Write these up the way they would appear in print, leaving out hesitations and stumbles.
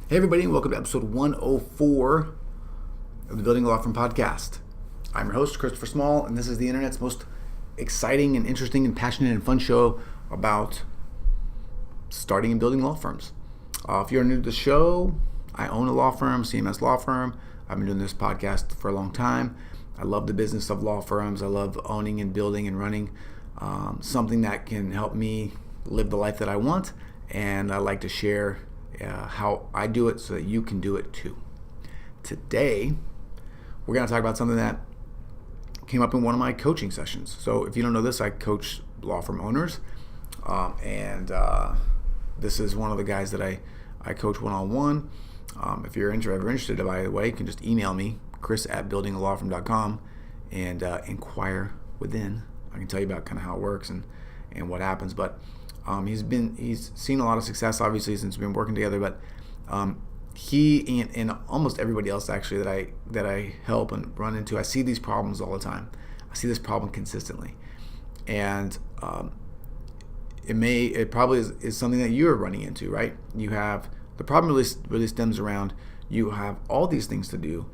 Hey everybody, and welcome to episode 104 of the Building a Law Firm podcast. I'm your host, Christopher Small, and this is the internet's most exciting and interesting and passionate and fun show about starting and building law firms. If you're new to the show, I own a law firm, CMS Law Firm. I've been doing this podcast for a long time. I love the business of law firms. I love owning and building and running something that can help me live the life that I want, and I like to share how I do it so that you can do it too. Today, we're going to talk about something that came up in one of my coaching sessions. So if you don't know this, I coach law firm owners, and this is one of the guys that I coach one-on-one. If you're ever interested, by the way, you can just email me, chris@buildingalawfirm.com, and inquire within. I can tell you about kind of how it works and what happens, but he's seen a lot of success, obviously, since we've been working together. But he and almost everybody else actually that I help and run into, I see these problems all the time. I see this problem consistently, and it probably is something that you're running into, right? You have the problem really stems around you have all these things to do,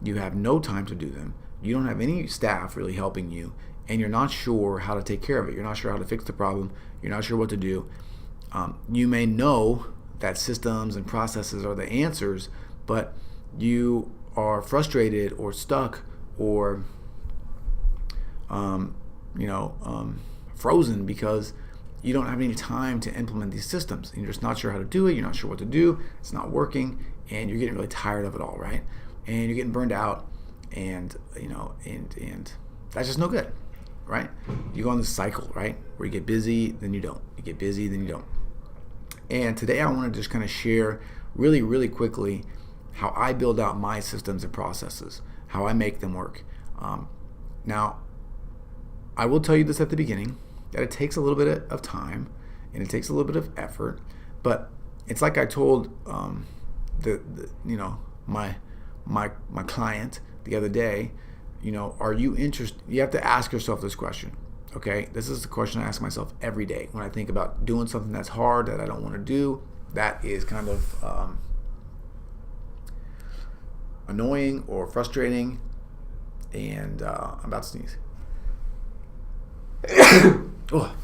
you have no time to do them, you don't have any staff really helping you, and you're not sure how to take care of it. You're not sure how to fix the problem. You're not sure what to do. You may know that systems and processes are the answers, but you are frustrated or stuck or frozen because you don't have any time to implement these systems. And you're just not sure how to do it. You're not sure what to do. It's not working, and you're getting really tired of it all, right? And you're getting burned out, and that's just no good. Right? You go on this cycle, right? Where you get busy, then you don't. You get busy, then you don't. And today I want to just kind of share really, really quickly how I build out my systems and processes, how I make them work. Now, I will tell you this at the beginning, that it takes a little bit of time and it takes a little bit of effort, but it's like I told my client the other day. Are you interested? You have to ask yourself this question, okay? This is the question I ask myself every day when I think about doing something that's hard, that I don't want to do, that is kind of annoying or frustrating, and I'm about to sneeze. Oh,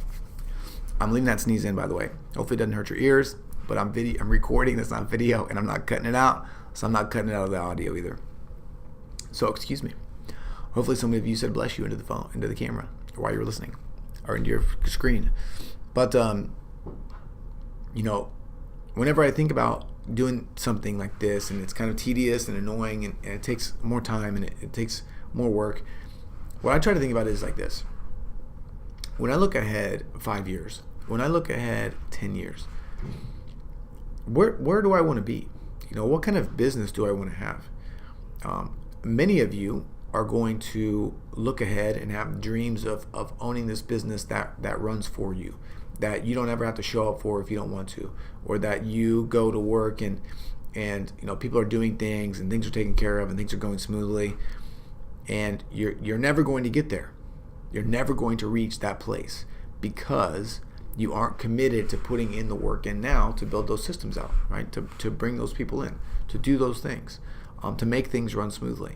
I'm leaving that sneeze in, by the way. Hopefully it doesn't hurt your ears, but I'm recording this on video, and I'm not cutting it out, so I'm not cutting it out of the audio either. So excuse me. Hopefully some of you said bless you into the camera, or while you were listening, or into your screen. But whenever I think about doing something like this, and it's kind of tedious and annoying, and it takes more time and it takes more work, what I try to think about is like this. When I look ahead 5 years, when I look ahead 10 years, where do I want to be? What kind of business do I want to have? Many of you are going to look ahead and have dreams of owning this business that runs for you, that you don't ever have to show up for if you don't want to, or that you go to work and people are doing things and things are taken care of and things are going smoothly, and you're never going to get there. You're never going to reach that place because you aren't committed to putting in the work in now to build those systems out, right? To bring those people in, to do those things, to make things run smoothly.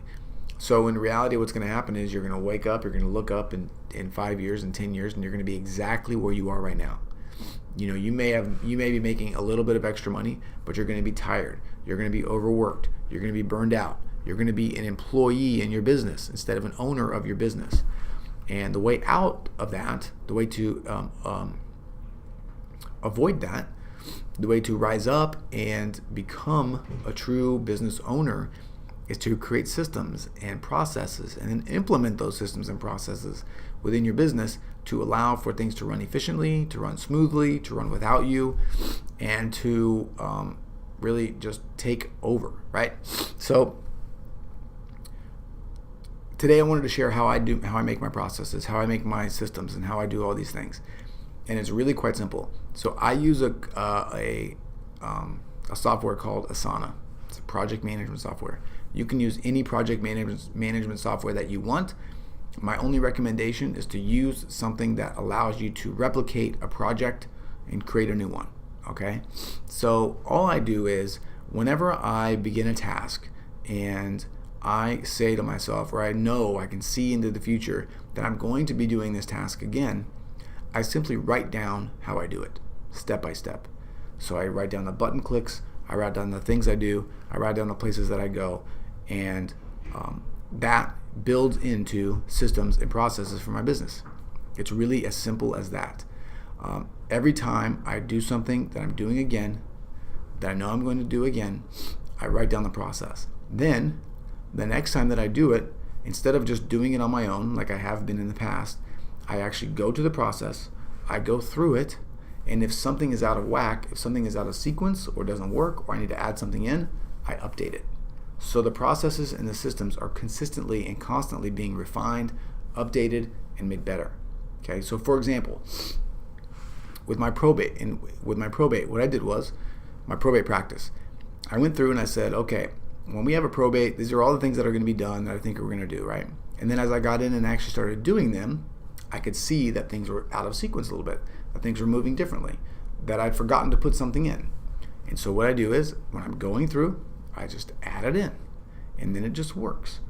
So in reality, what's going to happen is you're going to wake up, you're going to look up in 5 years and 10 years, and you're going to be exactly where you are right now. You may be making a little bit of extra money, but you're going to be tired. You're going to be overworked. You're going to be burned out. You're going to be an employee in your business instead of an owner of your business. And the way out of that, the way to avoid that, the way to rise up and become a true business owner is to create systems and processes and then implement those systems and processes within your business to allow for things to run efficiently, to run smoothly, to run without you, and to really just take over, right? So today I wanted to share how I make my processes, how I make my systems, and how I do all these things. And it's really quite simple. So I use a software called Asana. It's a project management software. You can use any project management software that you want. My only recommendation is to use something that allows you to replicate a project and create a new one. Okay? So all I do is whenever I begin a task and I say to myself, or I know I can see into the future that I'm going to be doing this task again, I simply write down how I do it, step by step. So I write down the button clicks, I write down the things I do, I write down the places that I go, and that builds into systems and processes for my business. It's really as simple as that. Every time I do something that I'm doing again, that I know I'm going to do again, I write down the process. Then, the next time that I do it, instead of just doing it on my own like I have been in the past, I actually go to the process, I go through it, and if something is out of whack, if something is out of sequence or doesn't work, or I need to add something in, I update it. So the processes and the systems are consistently and constantly being refined, updated, and made better. Okay, so for example, with my probate, what I did was my probate practice. I went through and I said, okay, when we have a probate, these are all the things that are going to be done that I think we're going to do, right? And then as I got in and actually started doing them, I could see that things were out of sequence a little bit, that things were moving differently, that I'd forgotten to put something in. And so what I do is, when I'm going through, I just add it in, and then it just works.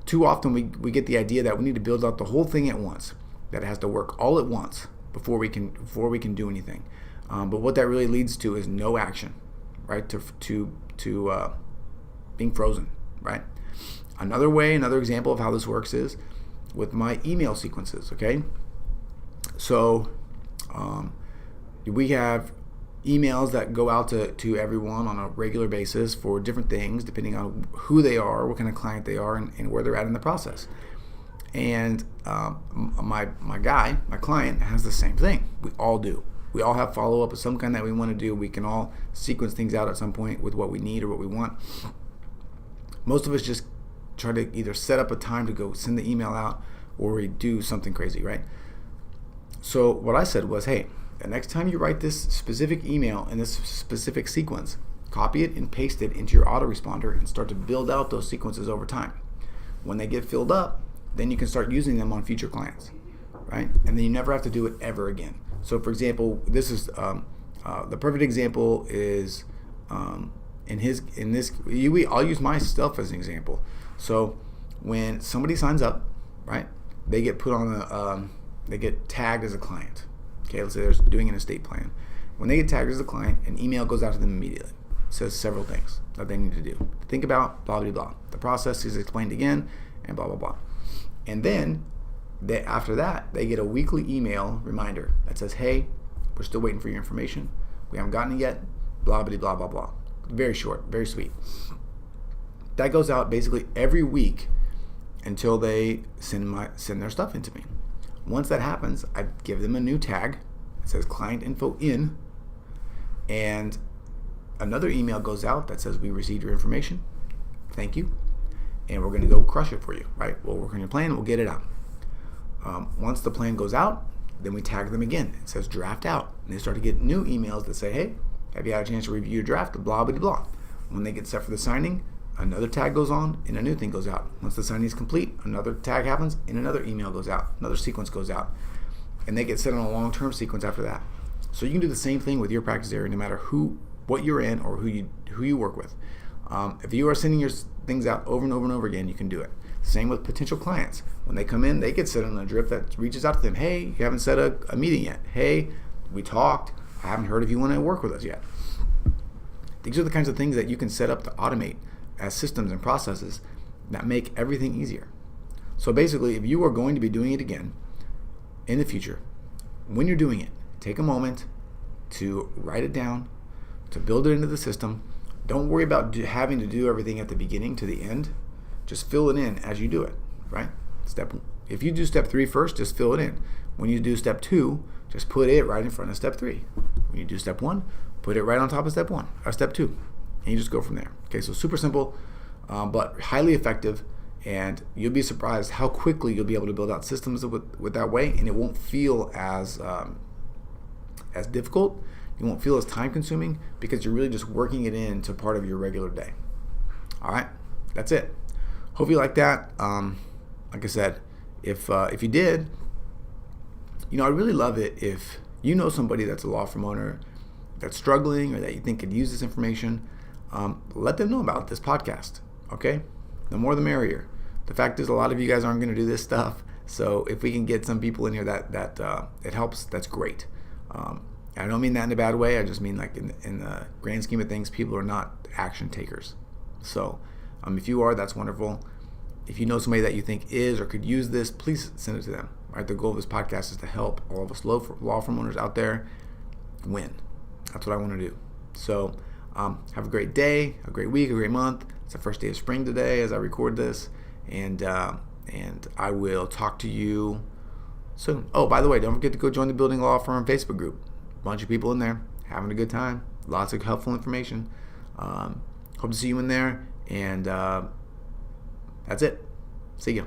Too often we get the idea that we need to build out the whole thing at once, that it has to work all at once before we can do anything. But what that really leads to is no action, right? To being frozen, right? Another example of how this works is with my email sequences. Okay, so we have emails that go out to everyone on a regular basis for different things, depending on who they are, what kind of client they are, and where they're at in the process. And my client has the same thing. We all do. We all have follow-up of some kind that we want to do. We can all sequence things out at some point with what we need or what we want. Most of us just try to either set up a time to go send the email out, or we do something crazy, right? So what I said was, hey, the next time you write this specific email in this specific sequence, copy it and paste it into your autoresponder and start to build out those sequences over time. When they get filled up, then you can start using them on future clients, right? And then you never have to do it ever again. So for example, this is the perfect example is I'll use myself as an example. So when somebody signs up, right, they get put on they get tagged as a client. Okay, let's say they're doing an estate plan. When they get tagged as a client, an email goes out to them immediately. It says several things that they need to do. Think about blah, blah, blah. The process is explained again, and blah, blah, blah. And then after that, they get a weekly email reminder that says, hey, we're still waiting for your information. We haven't gotten it yet. Blah, blah, blah, blah, blah. Very short, very sweet. That goes out basically every week until they send their stuff into me. Once that happens, I give them a new tag. It says client info in, and another email goes out that says we received your information. Thank you. And we're going to go crush it for you, right? We'll work on your plan. We'll get it out. Once the plan goes out, then we tag them again. It says draft out. And they start to get new emails that say, hey, have you had a chance to review your draft? Blah, blah, blah. When they get set for the signing, another tag goes on and a new thing goes out. Once the signing is complete, another tag happens and another email goes out. Another sequence goes out. And they get set on a long-term sequence after that. So you can do the same thing with your practice area, no matter what you're in or who you work with. If you are sending your things out over and over and over again, you can do it. Same with potential clients. When they come in, they get set on a drip that reaches out to them. Hey, you haven't set a meeting yet. Hey, we talked. I haven't heard if you want to work with us yet. These are the kinds of things that you can set up to automate as systems and processes that make everything easier. So basically, if you are going to be doing it again in the future, when you're doing it, take a moment to write it down, to build it into the system. Don't worry about having to do everything at the beginning to the end. Just fill it in as you do it, right? If you do step 3 first, just fill it in. When you do step 2, just put it right in front of step 3. When you do step 1, put it right on top of step 2. And you just go from there. Okay, so super simple, but highly effective, and you'll be surprised how quickly you'll be able to build out systems with that way, and it won't feel as difficult. It won't feel as time consuming because you're really just working it into part of your regular day. All right, that's it. Hope you like that. Like I said, if you did, I'd really love it if you know somebody that's a law firm owner that's struggling or that you think could use this information, let them know about this podcast. Okay, the more the merrier. The fact is, a lot of you guys aren't going to do this stuff, so if we can get some people in here that it helps, that's great. I don't mean that in a bad way. I just mean like in the grand scheme of things, people are not action takers. So if you are, that's wonderful. If you know somebody that you think is or could use this, please send it to them. Right? The goal of this podcast is to help all of us law firm owners out there win. That's what I want to do. So have a great day, a great week, a great month. It's the first day of spring today as I record this, and I will talk to you soon. Oh, by the way, don't forget to go join the Building Law Firm Facebook group. Bunch of people in there having a good time. Lots of helpful information. Hope to see you in there, and that's it. See you.